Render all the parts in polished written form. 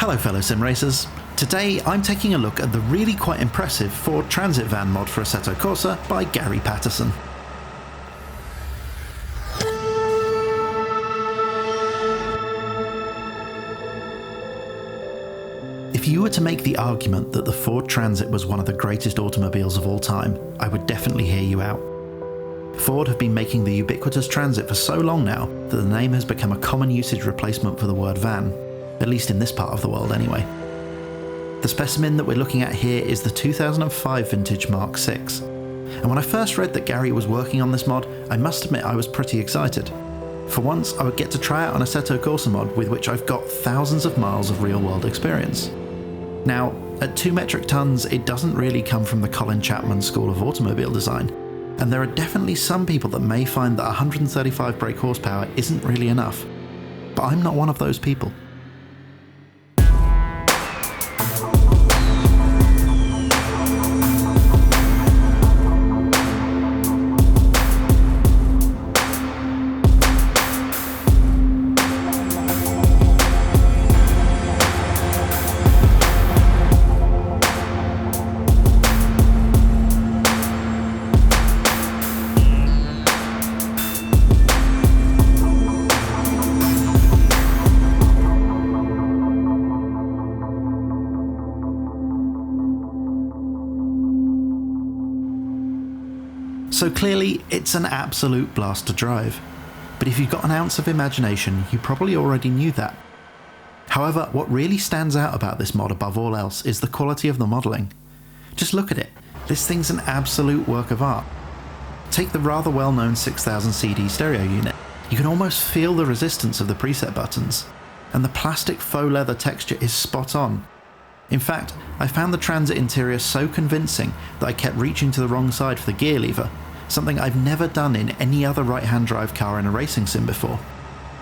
Hello fellow sim racers. Today I'm taking a look at the really quite impressive Ford Transit van mod for Assetto Corsa by Gary Paterson. If you were to make the argument that the Ford Transit was one of the greatest automobiles of all time, I would definitely hear you out. Ford have been making the ubiquitous Transit for so long now that the name has become a common usage replacement for the word van, at least in this part of the world anyway. The specimen that we're looking at here is the 2005 vintage Mark VI, and when I first read that Gary was working on this mod, I must admit I was pretty excited. For once, I would get to try out an Assetto Corsa mod with which I've got thousands of miles of real-world experience. Now, at 2 metric tons, it doesn't really come from the Colin Chapman School of Automobile Design, and there are definitely some people that may find that 135 brake horsepower isn't really enough, but I'm not one of those people. So clearly, it's an absolute blast to drive. But if you've got an ounce of imagination, you probably already knew that. However, what really stands out about this mod above all else is the quality of the modelling. Just look at it. This thing's an absolute work of art. Take the rather well-known 6000 CD stereo unit. You can almost feel the resistance of the preset buttons. And the plastic faux leather texture is spot on. In fact, I found the Transit interior so convincing that I kept reaching to the wrong side for the gear lever, something I've never done in any other right-hand drive car in a racing sim before.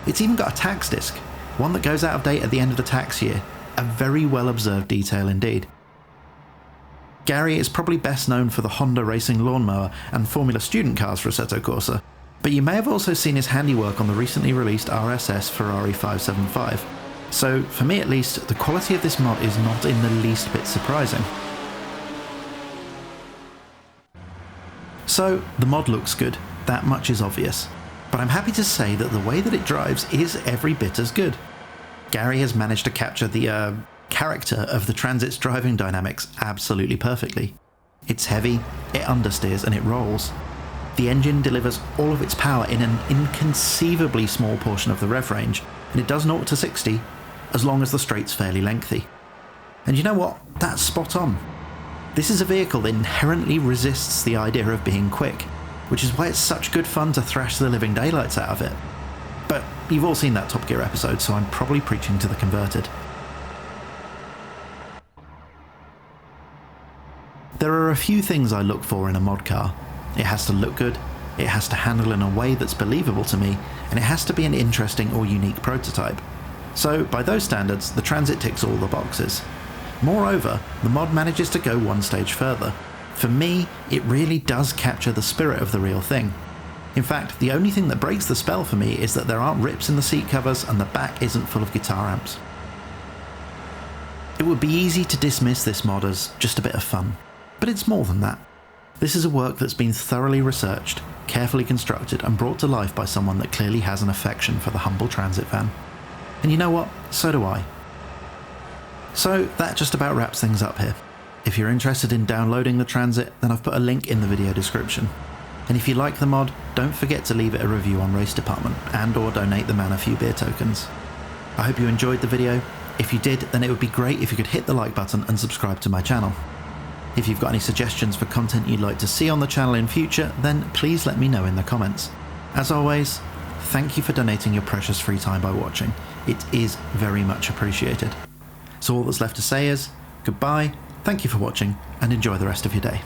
It's even got a tax disc, one that goes out of date at the end of the tax year, a very well-observed detail indeed. Gary is probably best known for the Honda racing lawnmower and Formula student cars for Assetto Corsa, but you may have also seen his handiwork on the recently released RSS Ferrari 575. So, for me at least, the quality of this mod is not in the least bit surprising. So, the mod looks good, that much is obvious, but I'm happy to say that the way that it drives is every bit as good. Gary has managed to capture the character of the Transit's driving dynamics absolutely perfectly. It's heavy, it understeers and it rolls. The engine delivers all of its power in an inconceivably small portion of the rev range, and it does 0 to 60 as long as the straight's fairly lengthy. And you know what? That's spot on. This is a vehicle that inherently resists the idea of being quick, which is why it's such good fun to thrash the living daylights out of it. But you've all seen that Top Gear episode, so I'm probably preaching to the converted. There are a few things I look for in a mod car. It has to look good, it has to handle in a way that's believable to me, and it has to be an interesting or unique prototype. So, by those standards, the Transit ticks all the boxes. Moreover, the mod manages to go one stage further. For me, it really does capture the spirit of the real thing. In fact, the only thing that breaks the spell for me is that there aren't rips in the seat covers and the back isn't full of guitar amps. It would be easy to dismiss this mod as just a bit of fun, but it's more than that. This is a work that's been thoroughly researched, carefully constructed and brought to life by someone that clearly has an affection for the humble Transit van. And you know what? So do I. So that just about wraps things up here. If you're interested in downloading the Transit, then I've put a link in the video description. And if you like the mod, don't forget to leave it a review on Race Department and or donate the man a few beer tokens. I hope you enjoyed the video. If you did, then it would be great if you could hit the like button and subscribe to my channel. If you've got any suggestions for content you'd like to see on the channel in future, then please let me know in the comments. As always, thank you for donating your precious free time by watching. It is very much appreciated. So all that's left to say is, goodbye, thank you for watching, and enjoy the rest of your day.